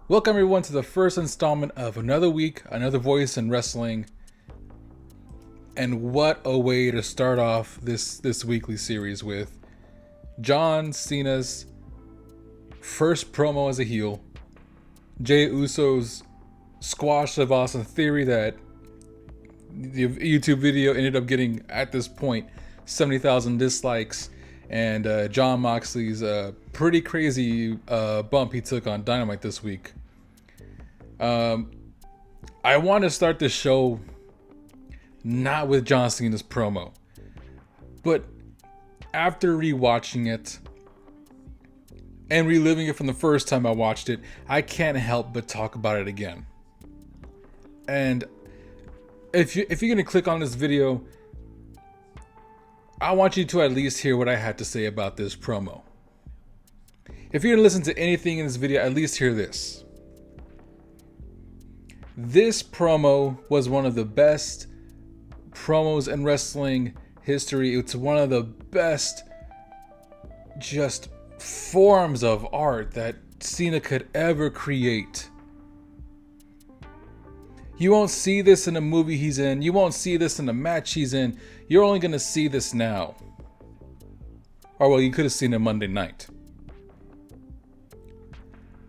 Welcome everyone to the first installment of another week, another voice in wrestling. And what a way to start off this weekly series with John Cena's first promo as a heel, Jey Uso's squash of Austin Theory that the YouTube video ended up getting, at this point, 70,000 dislikes, and Jon Moxley's pretty crazy bump he took on Dynamite this week. I want to start this show not with John Cena's promo, but after rewatching it and reliving it from the first time I watched it, I can't help but talk about it again. And if you're gonna click on this video, I want you to at least hear what I had to say about this promo. If you're gonna listen to anything in this video, at least hear this. This promo was one of the best promos in wrestling history. It's one of the best just forms of art that Cena could ever create. You won't see this in a movie he's in. You won't see this in a match he's in. You're only going to see this now. Or well, you could have seen it Monday night.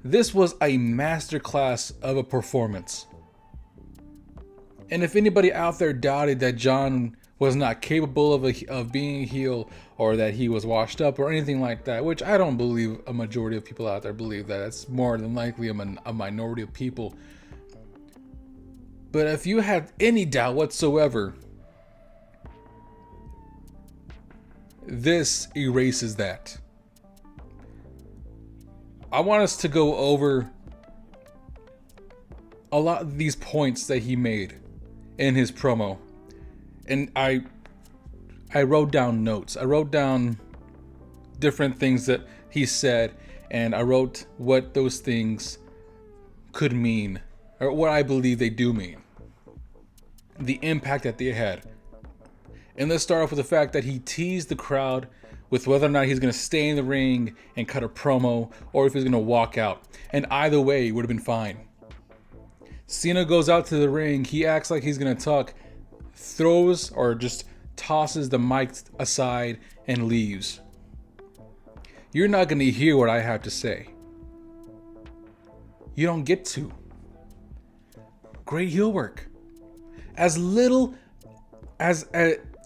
This was a masterclass of a performance. And if anybody out there doubted that John was not capable of being a heel, or that he was washed up or anything like that, which I don't believe a majority of people out there believe that. It's more than likely a minority of people. But if you had any doubt whatsoever, this erases that. I want us to go over a lot of these points that he made in his promo. And I wrote down notes. I wrote down different things that he said, and I wrote what those things could mean, or what I believe they do mean. The impact that they had. And let's start off with the fact that he teased the crowd with whether or not he's going to stay in the ring and cut a promo, or if he's going to walk out. And either way, it would have been fine. Cena goes out to the ring. He acts like he's going to talk, throws or just tosses the mic aside and leaves. You're not going to hear what I have to say. You don't get to. Great heel work. As little as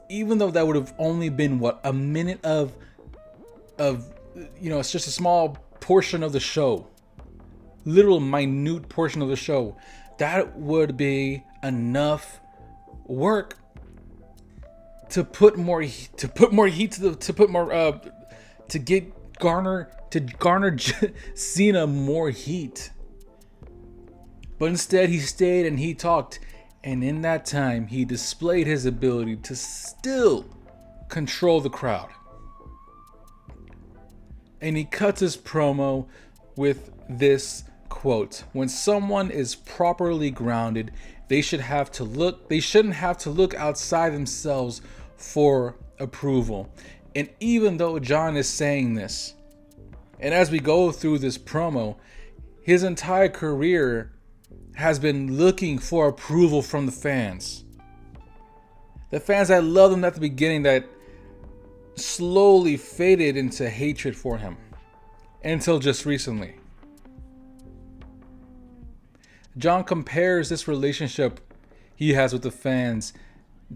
even though that would have only been a minute of it's just a small portion of the show, little minute portion of the show, that would be enough work to garner Cena more heat. But instead he stayed and he talked. And in that time, he displayed his ability to still control the crowd. And he cuts his promo with this quote: "When someone is properly grounded, they shouldn't have to look outside themselves for approval." And even though John is saying this, and as we go through this promo, his entire career has been looking for approval from the fans. The fans that loved him at the beginning, that slowly faded into hatred for him until just recently. John compares this relationship he has with the fans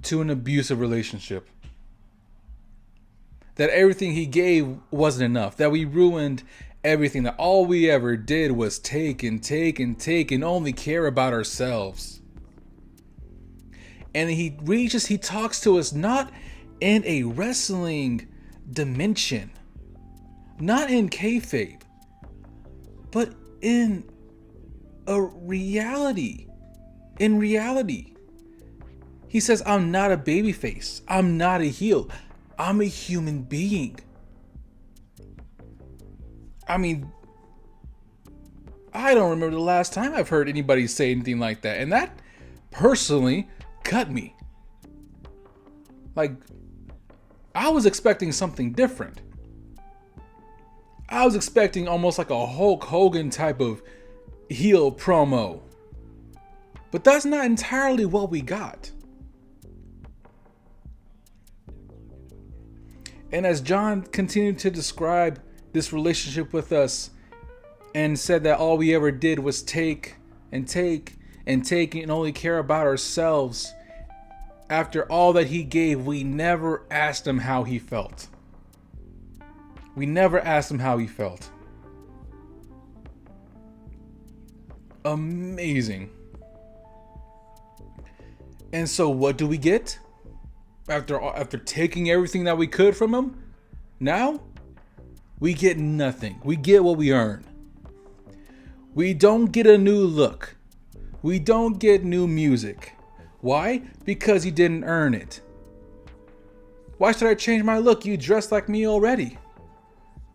to an abusive relationship. That everything he gave wasn't enough. That we ruined everything. That all we ever did was take and only care about ourselves. And he talks to us not in a wrestling dimension, not in kayfabe, but in a reality. In reality, he says, "I'm not a babyface. I'm not a heel. I'm a human being." I mean, I don't remember the last time I've heard anybody say anything like that. And that personally cut me. Like, I was expecting something different. I was expecting almost like a Hulk Hogan type of heel promo. But that's not entirely what we got. And as Jon continued to describe this relationship with us and said that all we ever did was take and take and take and only care about ourselves, after all that he gave, we never asked him how he felt. We never asked him how he felt. Amazing. And so what do we get? After taking everything that we could from him, now we get nothing. We get what we earn. We don't get a new look. We don't get new music. Why? Because he didn't earn it. Why should I change my look? You dress like me already.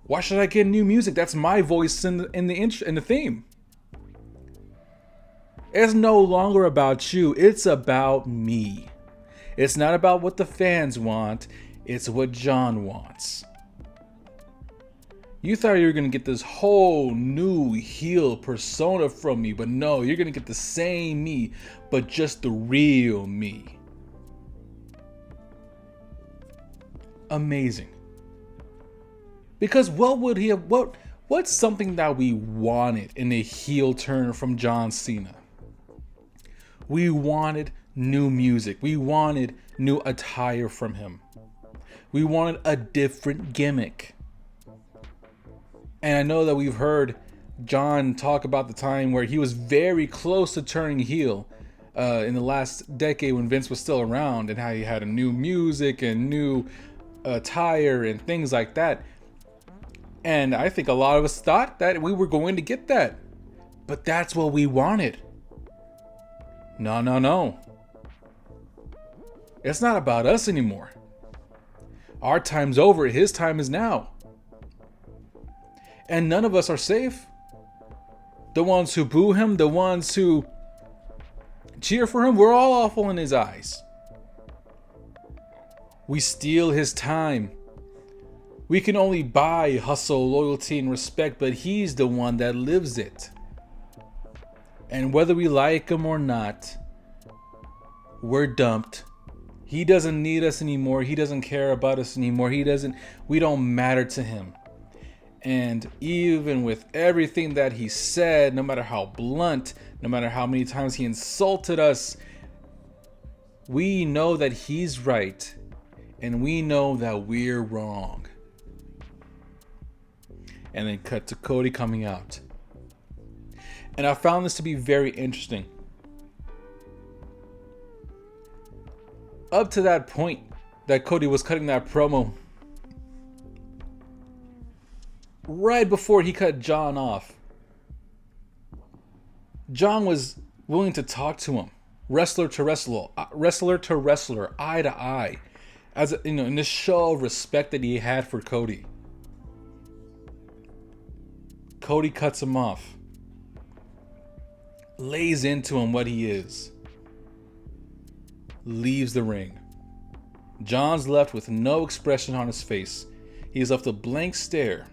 Why should I get new music? That's my voice in the theme. It's no longer about you. It's about me. It's not about what the fans want. It's what Jon wants. You thought you were going to get this whole new heel persona from me, but no, you're going to get the same me, but just the real me. Amazing. Because what would he have, what's something that we wanted in a heel turn from John Cena? We wanted new music. We wanted new attire from him. We wanted a different gimmick. And I know that we've heard Jon talk about the time where he was very close to turning heel in the last decade when Vince was still around, and how he had a new music and new attire and things like that. And I think a lot of us thought that we were going to get that. But that's what we wanted. No. It's not about us anymore. Our time's over. His time is now. And none of us are safe. The ones who boo him, the ones who cheer for him, we're all awful in his eyes. We steal his time. We can only buy hustle, loyalty, and respect, but he's the one that lives it. And whether we like him or not, we're dumped. He doesn't need us anymore. He doesn't care about us anymore. We don't matter to him. And even with everything that he said, no matter how blunt, no matter how many times he insulted us, we know that he's right. And we know that we're wrong. And then cut to Cody coming out. And I found this to be very interesting. Up to that point that Cody was cutting that promo, right before he cut Jon off, Jon was willing to talk to him, wrestler to wrestler, eye to eye, as in this show of respect that he had for Cody. Cody cuts him off, lays into him what he is, leaves the ring. Jon's left with no expression on his face. He's left a blank stare.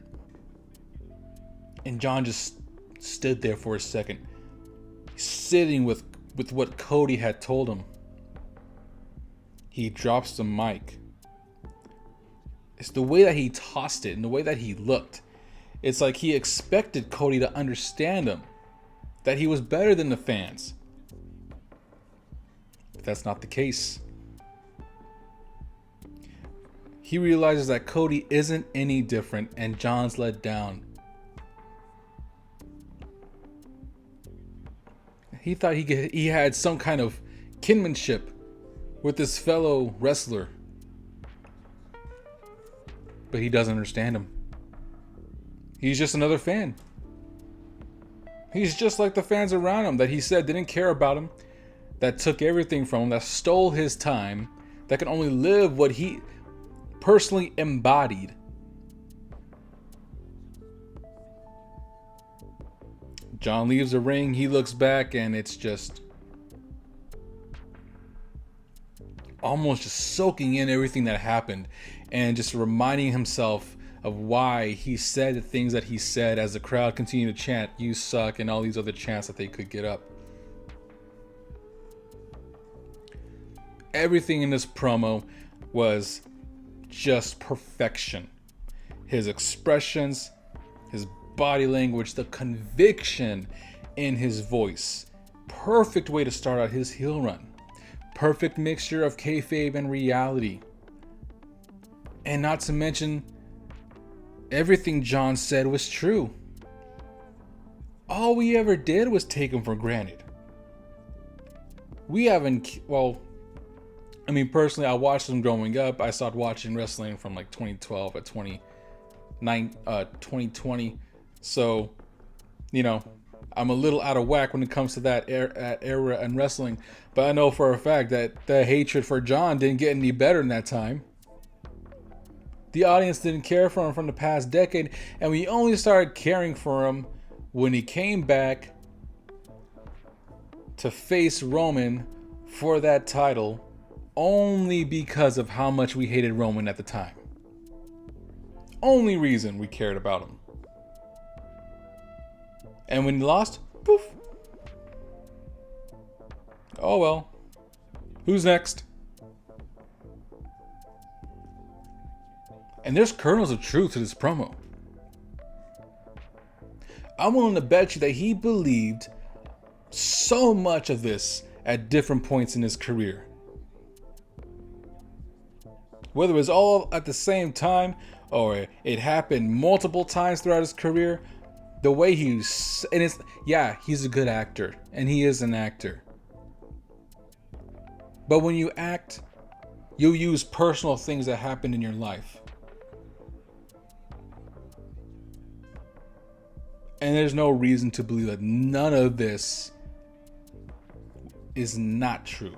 And Jon just stood there for a second, sitting with what Cody had told him. He drops the mic. It's the way that he tossed it and the way that he looked. It's like he expected Cody to understand him, that he was better than the fans. But that's not the case. He realizes that Cody isn't any different, and Jon's let down. He thought he had some kind of kinship with this fellow wrestler, but he doesn't understand him. He's just another fan. He's just like the fans around him that he said didn't care about him, that took everything from him, that stole his time, that can only live what he personally embodied. Jon leaves the ring, he looks back, and it's just almost just soaking in everything that happened and just reminding himself of why he said the things that he said as the crowd continued to chant, "You suck," and all these other chants that they could get up. Everything in this promo was just perfection. His expressions, his body language, the conviction in his voice. Perfect way to start out his heel run. Perfect mixture of kayfabe and reality. And not to mention, everything Jon said was true. All we ever did was take him for granted. We haven't, well, I mean, personally, I watched him growing up. I started watching wrestling from like 2012 at 2020. So, you know, I'm a little out of whack when it comes to that era in wrestling. But I know for a fact that the hatred for Jon didn't get any better in that time. The audience didn't care for him from the past decade. And we only started caring for him when he came back to face Roman for that title, only because of how much we hated Roman at the time. Only reason we cared about him. And when he lost, poof. Oh well. Who's next? And there's kernels of truth to this promo. I'm willing to bet you that he believed so much of this at different points in his career. Whether it was all at the same time or it happened multiple times throughout his career, the way he's, and it's, yeah, he's a good actor and he is an actor. But when you act, you use personal things that happened in your life. And there's no reason to believe that none of this is not true.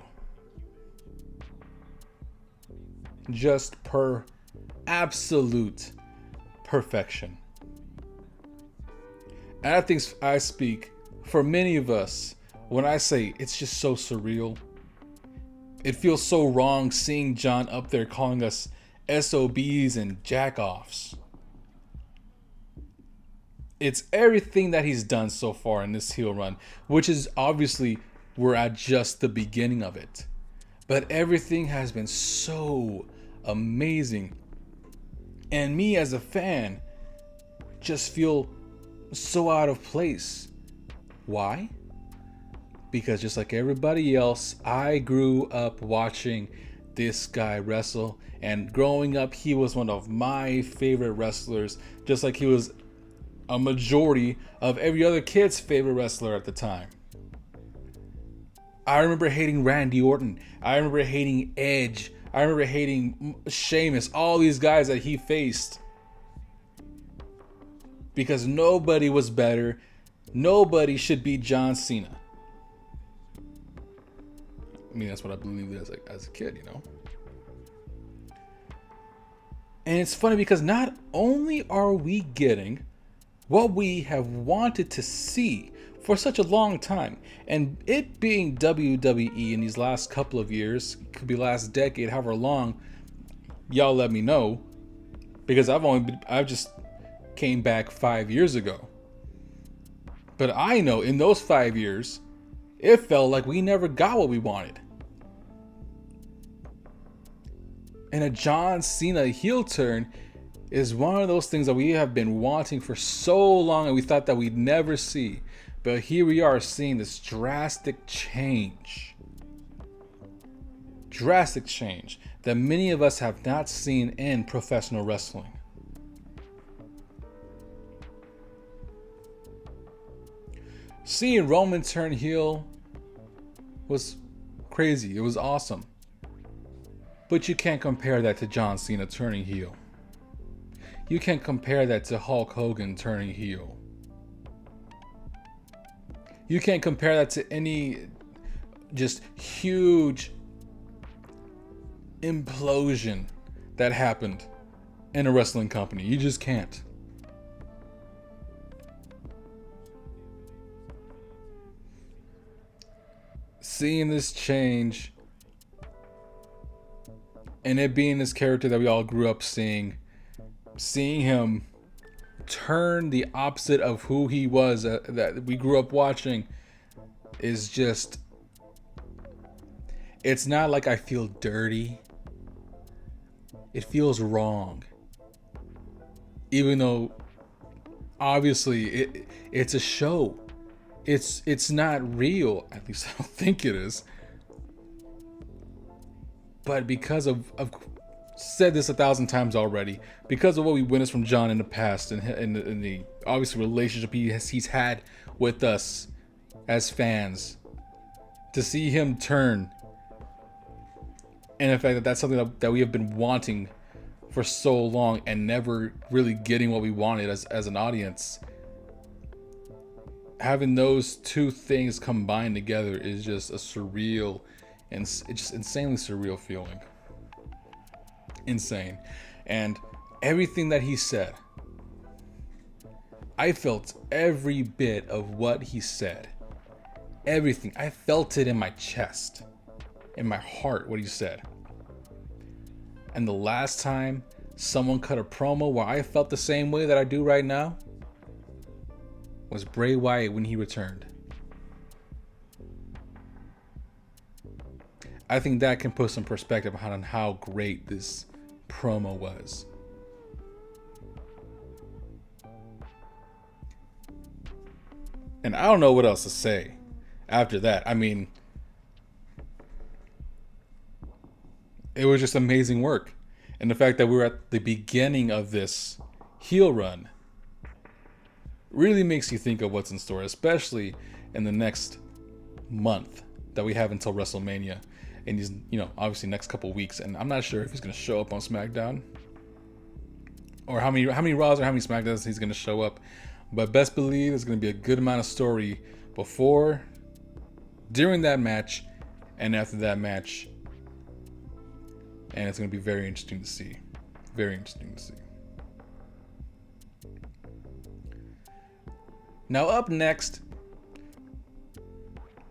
Just absolute perfection. And I think I speak for many of us when I say it's just so surreal. It feels so wrong seeing Jon up there calling us SOBs and jackoffs. It's everything that he's done so far in this heel run, which is obviously we're at just the beginning of it. But everything has been so amazing. And me as a fan just feel so out of place. Why? Because just like everybody else, I grew up watching this guy wrestle. And growing up, he was one of my favorite wrestlers. Just like he was a majority of every other kid's favorite wrestler at the time. I remember hating Randy Orton. I remember hating Edge. I remember hating Sheamus. All these guys that he faced. Because nobody was better. Nobody should beat John Cena. I mean, that's what I believed as a kid, you know. And it's funny because not only are we getting what we have wanted to see for such a long time, and it being WWE in these last couple of years, could be last decade, however long, y'all let me know, because I've just came back 5 years ago. But I know in those 5 years, it felt like we never got what we wanted. And a John Cena heel turn is one of those things that we have been wanting for so long and we thought that we'd never see. But here we are seeing this drastic change. Drastic change that many of us have not seen in professional wrestling. Seeing Roman turn heel was crazy. It was awesome. But you can't compare that to John Cena turning heel. You can't compare that to Hulk Hogan turning heel. You can't compare that to any just huge implosion that happened in a wrestling company. You just can't. Seeing this change and it being this character that we all grew up seeing seeing him turn the opposite of who he was that we grew up watching is just, it's not like I feel dirty. It feels wrong. Even though obviously it's a show. It's not real. At least I don't think it is. But because of said this 1,000 times already, because of what we witnessed from Jon in the past and the obviously relationship he's had with us as fans, to see him turn, and the fact that that's something that we have been wanting for so long and never really getting what we wanted as an audience, having those two things combined together is just a surreal and it's just insanely surreal feeling. Insane. And everything that he said, I felt every bit of what he said. Everything. I felt it in my chest, in my heart, what he said. And the last time someone cut a promo where I felt the same way that I do right now was Bray Wyatt when he returned. I think that can put some perspective on how great this promo was. And I don't know what else to say after that. I mean, it was just amazing work. And the fact that we were at the beginning of this heel run really makes you think of what's in store, especially in the next month that we have until WrestleMania. And he's, obviously next couple weeks. And I'm not sure if he's going to show up on SmackDown or how many Raws or how many SmackDowns he's going to show up. But best believe there's going to be a good amount of story before, during that match, and after that match. And it's going to be very interesting to see. Very interesting to see. Now up next,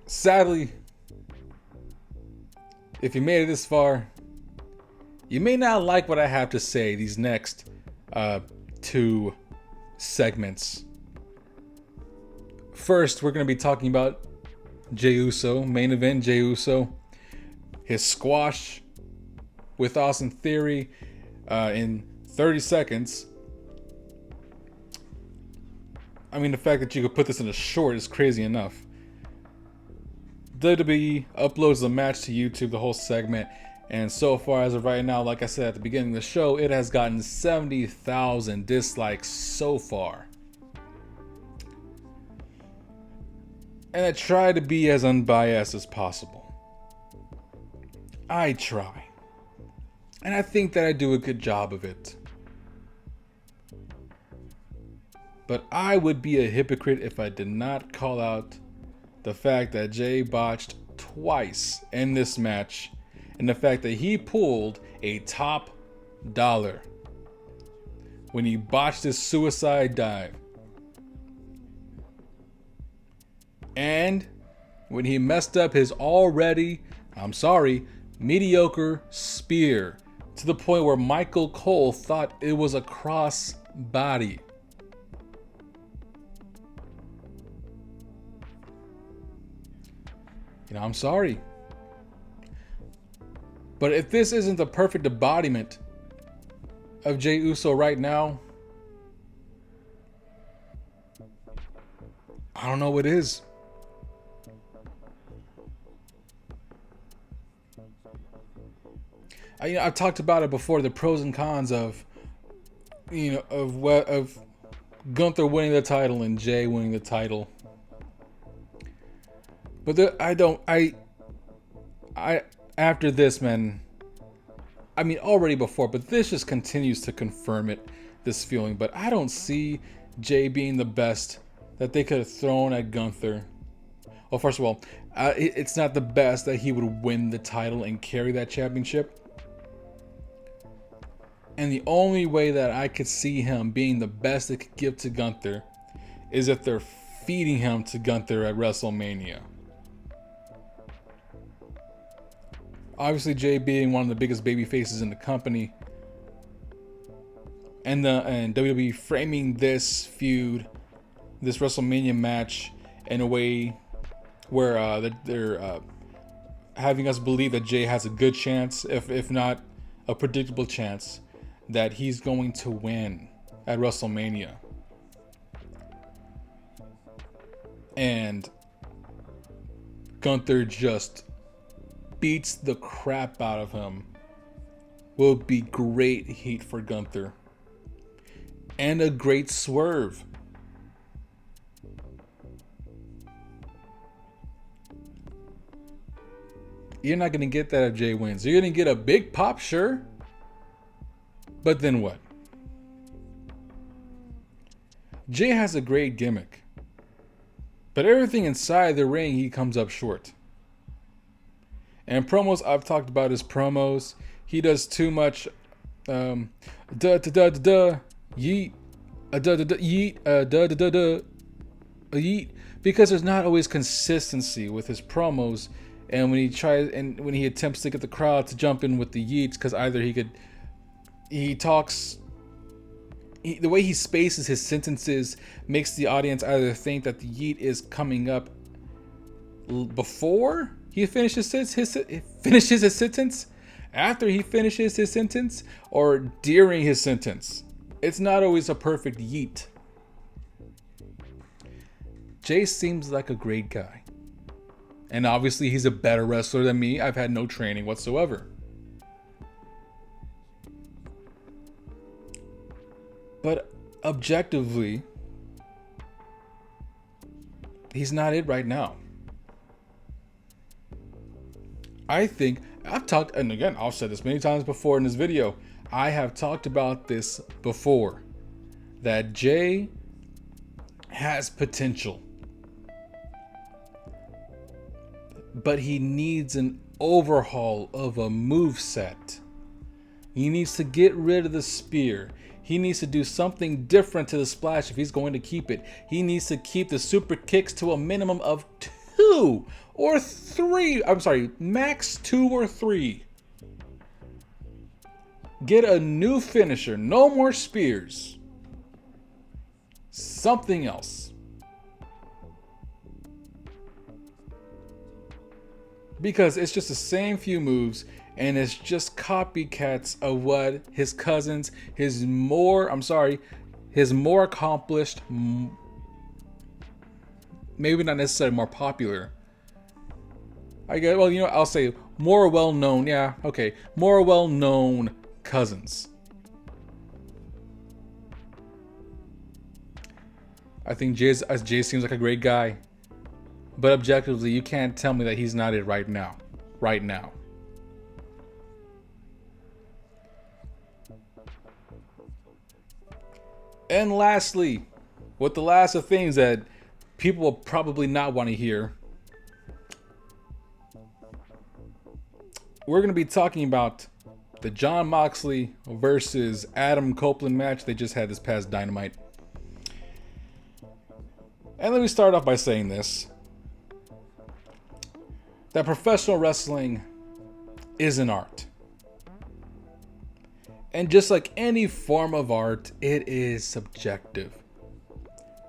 sadly, if you made it this far, you may not like what I have to say these next two segments. First, we're going to be talking about Jey Uso, main event Jey Uso, his squash with Austin Theory in 30 seconds. I mean, the fact that you could put this in a short is crazy enough. WWE uploads the match to YouTube, the whole segment, and so far as of right now, like I said at the beginning of the show, it has gotten 70,000 dislikes so far. And I try to be as unbiased as possible. I try. And I think that I do a good job of it. But I would be a hypocrite if I did not call out the fact that Jey botched twice in this match, and the fact that he pulled a top dollar when he botched his suicide dive, and when he messed up his already, mediocre spear to the point where Michael Cole thought it was a cross body. I'm sorry. But if this isn't the perfect embodiment of Jey Uso right now, I don't know what is. I've talked about it before, the pros and cons of Gunther winning the title and Jey winning the title. But after this, man, I mean, already before, but this just continues to confirm it, this feeling. But I don't see Jey being the best that they could have thrown at Gunther. Well, first of all, it's not the best that he would win the title and carry that championship. And the only way that I could see him being the best they could give to Gunther is if they're feeding him to Gunther at WrestleMania. Obviously, Jey being one of the biggest baby faces in the company, and WWE framing this feud, this WrestleMania match, in a way where they're having us believe that Jey has a good chance, if not a predictable chance, that he's going to win at WrestleMania. And Gunther just beats the crap out of him. Will be great heat for Gunther. And a great swerve. You're not going to get that if Jey wins. You're going to get a big pop, sure. But then what? Jey has a great gimmick. But everything inside the ring, he comes up short. And promos, I've talked about his promos. He does too much yeet, yeet, yeet, because there's not always consistency with his promos. And when he attempts to get the crowd to jump in with the yeets, because either the way he spaces his sentences makes the audience either think that the yeet is coming up before he finishes his sentence, after he finishes his sentence, or during his sentence. It's not always a perfect yeet. Jey seems like a great guy. And obviously he's a better wrestler than me. I've had no training whatsoever. But objectively, he's not it right now. I think I've talked, and again, I've said this many times before in this video. I have talked about this before, that Jey has potential, but he needs an overhaul of a moveset. He needs to get rid of the spear. He needs to do something different to the splash if he's going to keep it. He needs to keep the super kicks to a minimum of 2 or 3. I'm sorry, max 2 or 3. Get a new finisher. No more spears. Something else. Because it's just the same few moves, and it's just copycats of what his cousins, his more accomplished, maybe not necessarily more popular. I'll say more well-known, more well-known cousins. I think Jey seems like a great guy. But objectively, you can't tell me that he's not it right now. Right now. And lastly, with the last of things that people will probably not want to hear, we're going to be talking about the Jon Moxley versus Adam Copeland match they just had this past Dynamite. And let me start off by saying this. That professional wrestling is an art. And just like any form of art, it is subjective.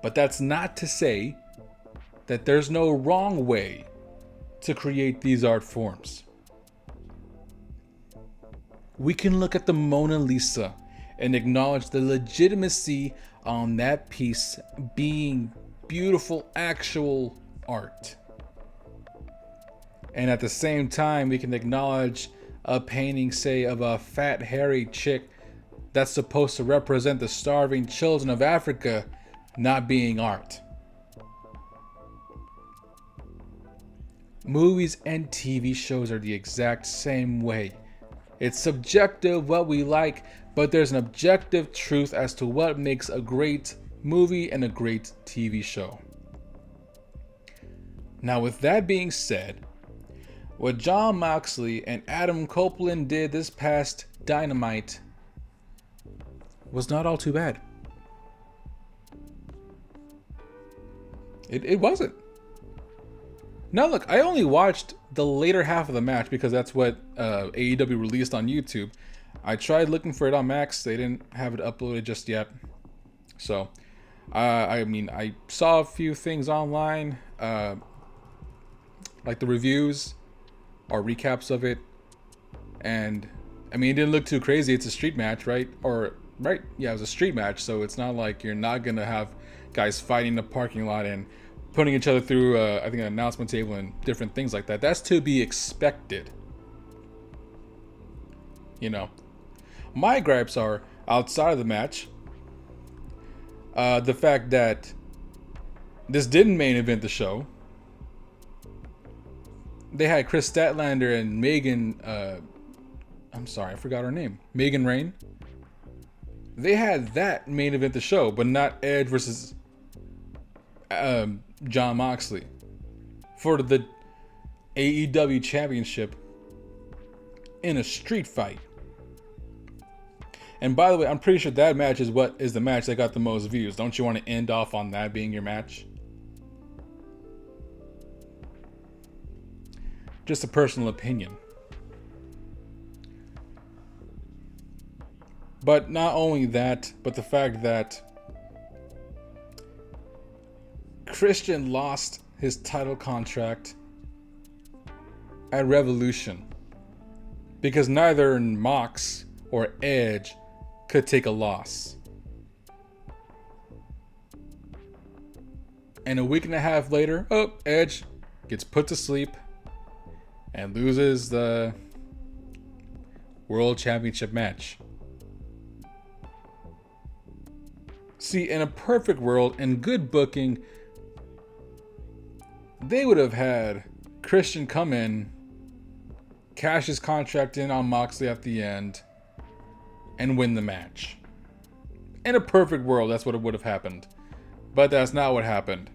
But that's not to say that there's no wrong way to create these art forms. We can look at the Mona Lisa and acknowledge the legitimacy on that piece being beautiful, actual art. And at the same time, we can acknowledge a painting, say, of a fat, hairy chick that's supposed to represent the starving children of Africa not being art. Movies and TV shows are the exact same way. It's subjective what we like, but there's an objective truth as to what makes a great movie and a great TV show. Now, with that being said, what Jon Moxley and Adam Copeland did this past Dynamite was not all too bad. It wasn't. Now look, I only watched the later half of the match because that's what AEW released on YouTube. I tried looking for it on Max. They didn't have it uploaded just yet. So, I mean, I saw a few things online, like the reviews or recaps of it. And, I mean, it didn't look too crazy. It's a street match, right? Right? Yeah, it was a street match. So it's not like you're not going to have guys fighting in the parking lot and putting each other through, I think, an announcement table and different things like that. That's to be expected. You know, my gripes are outside of the match. The fact that this didn't main event the show. They had Chris Statlander and Megan. I'm sorry, I forgot her name. Megan Rain. They had that main event the show, but not Edge versus Jon Moxley for the AEW Championship in a street fight. And by the way, I'm pretty sure that match is what is the match that got the most views. Don't you want to end off on that being your match? Just a personal opinion. But not only that, but the fact that Christian lost his title contract at Revolution because neither Mox or Edge could take a loss. And a week and a half later, Edge gets put to sleep and loses the World Championship match. See, in a perfect world and good booking, they would have had Christian come in, cash his contract in on Moxley at the end, and win the match. In a perfect world, that's what would have happened. But that's not what happened.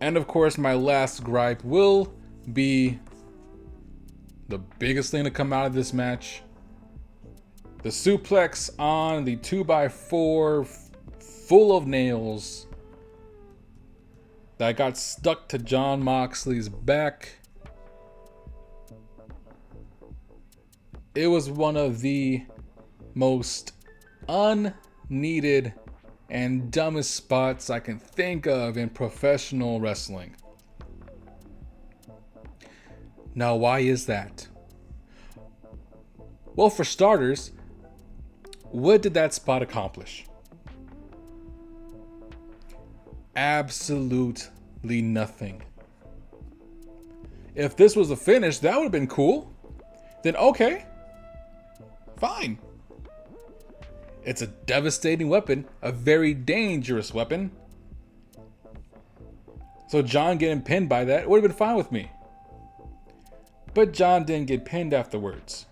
And of course, my last gripe will be the biggest thing to come out of this match. The suplex on the 2x4 full of nails that got stuck to Jon Moxley's back. It was one of the most unneeded and dumbest spots I can think of in professional wrestling. Now, why is that? Well, for starters, what did that spot accomplish? Absolutely nothing. If this was the finish, that would have been cool. Then okay. Fine. It's a devastating weapon, a very dangerous weapon. So Jon getting pinned by that would have been fine with me. But Jon didn't get pinned afterwards.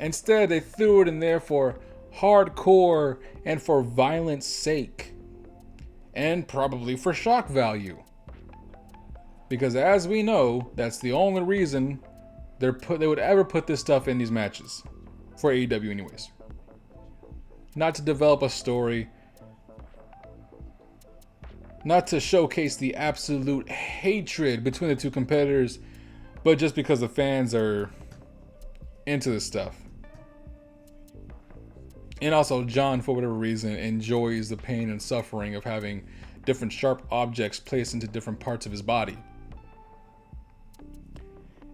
Instead, they threw it in there for hardcore and for violence sake. And probably for shock value. Because as we know, that's the only reason they would ever put this stuff in these matches. For AEW anyways. Not to develop a story. Not to showcase the absolute hatred between the two competitors. But just because the fans are into this stuff. And also Jon, for whatever reason, enjoys the pain and suffering of having different sharp objects placed into different parts of his body.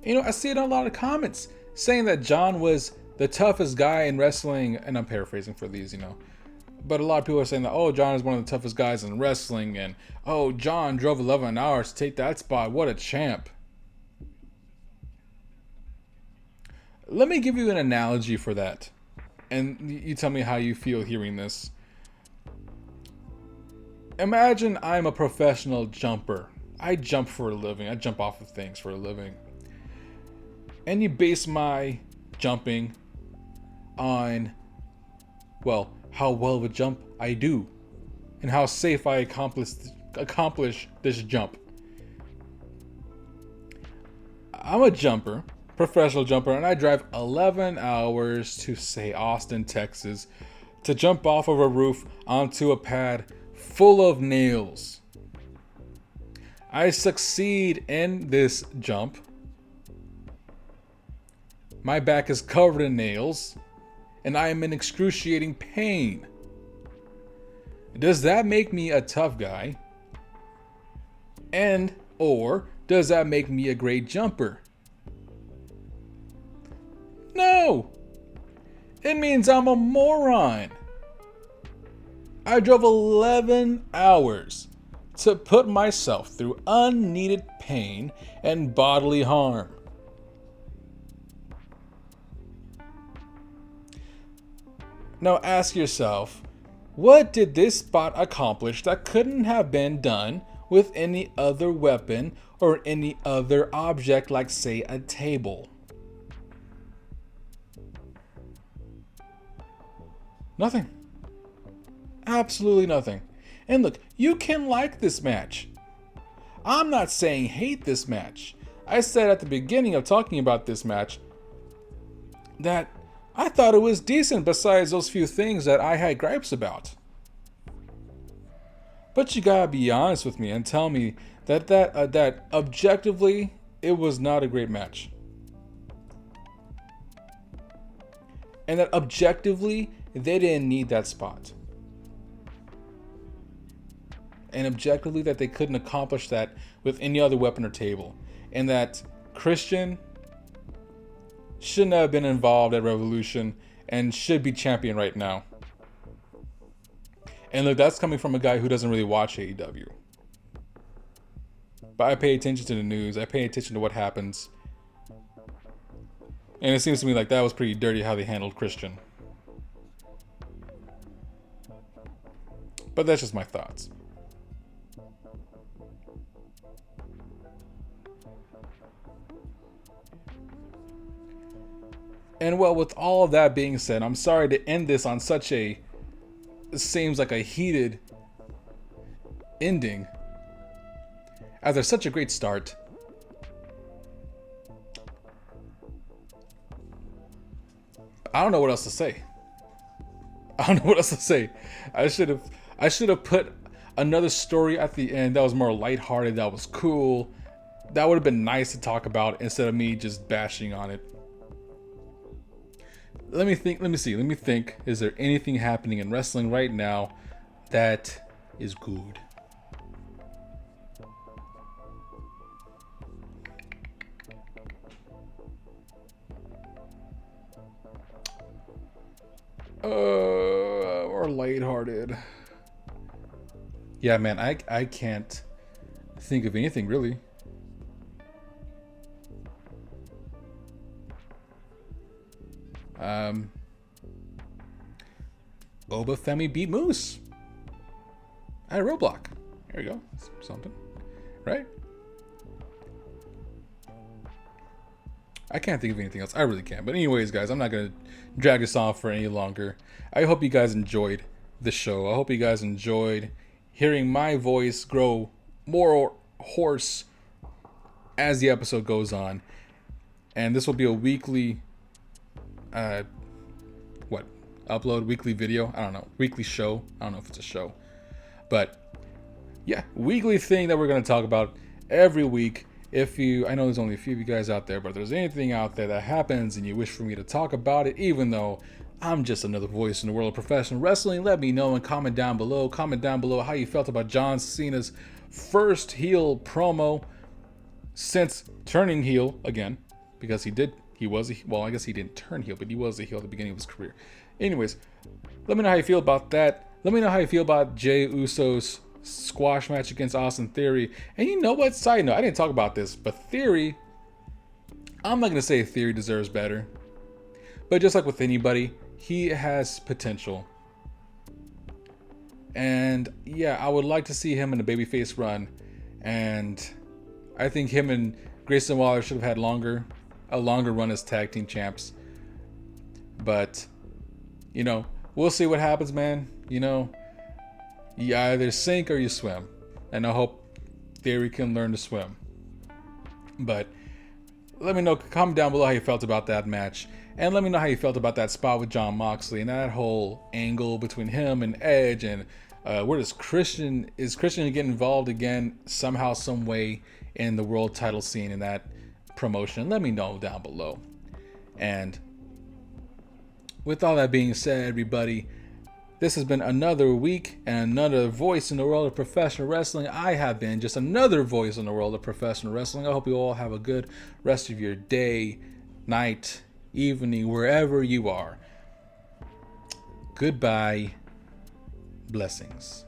You know, I see it in a lot of comments saying that Jon was the toughest guy in wrestling, and I'm paraphrasing for these, you know. But a lot of people are saying that, oh, Jon is one of the toughest guys in wrestling, and oh, Jon drove 11 hours to take that spot. What a champ. Let me give you an analogy for that. And you tell me how you feel hearing this. Imagine I'm a professional jumper. I jump for a living. I jump off of things for a living. And you base my jumping on, well, how well of a jump I do. And how safe I accomplish this jump. I'm a jumper. Professional jumper, and I drive 11 hours to, say, Austin, Texas, to jump off of a roof onto a pad full of nails. I succeed in this jump, My back is covered in nails, and I am in excruciating pain. Does that make me a tough guy? And or does that make me a great jumper? No! It means I'm a moron. I drove 11 hours to put myself through unneeded pain and bodily harm. Now ask yourself, what did this spot accomplish that couldn't have been done with any other weapon or any other object, like say a table? Nothing. Absolutely nothing. And look, you can like this match. I'm not saying hate this match. I said at the beginning of talking about this match that I thought it was decent besides those few things that I had gripes about. But you gotta be honest with me and tell me that objectively it was not a great match. And that objectively they didn't need that spot. And objectively that they couldn't accomplish that with any other weapon or table. And that Christian shouldn't have been involved at Revolution and should be champion right now. And look, that's coming from a guy who doesn't really watch AEW. But I pay attention to the news. I pay attention to what happens. And it seems to me like that was pretty dirty how they handled Christian. But that's just my thoughts. And well, with all of that being said, I'm sorry to end this on such a, it seems like a heated ending after such a great start. I don't know what else to say. I should have put another story at the end that was more lighthearted, that was cool. That would have been nice to talk about instead of me just bashing on it. Let me think. Is there anything happening in wrestling right now that is good? Or lighthearted. Yeah, man, I can't think of anything really. AWAVIW beat Moose at Roadblock. There you go. That's something, right? I can't think of anything else. I really can't. But anyways, guys, I'm not going to drag this on for any longer. I hope you guys enjoyed the show. I hope you guys enjoyed hearing my voice grow more hoarse as the episode goes on. And this will be a weekly upload, weekly video, I don't know, weekly show, I don't know if it's a show, but yeah, weekly thing that we're going to talk about every week. I know there's only a few of you guys out there, but if there's anything out there that happens and you wish for me to talk about it, even though I'm just another voice in the world of professional wrestling, let me know and comment down below how you felt about John Cena's first heel promo since turning heel again, because I guess he didn't turn heel, but he was a heel at the beginning of his career. Anyways, let me know how you feel about that. Let me know how you feel about Jey Uso's squash match against Austin Theory. And you know what? Side note, I didn't talk about this, but Theory, I'm not going to say Theory deserves better. But just like with anybody, he has potential. And yeah, I would like to see him in a babyface run. And I think him and Grayson Waller should have had a longer run as tag team champs. But we'll see what happens, man. You either sink or you swim. And I hope Theory can learn to swim. But let me know, comment down below how you felt about that match. And let me know how you felt about that spot with Jon Moxley and that whole angle between him and Edge. And where is Christian getting involved again somehow, some way in the world title scene in that promotion? Let me know down below. And with all that being said, everybody, this has been another week and another voice in the world of professional wrestling. I have been just another voice in the world of professional wrestling. I hope you all have a good rest of your day, night, evening, wherever you are. Goodbye. Blessings.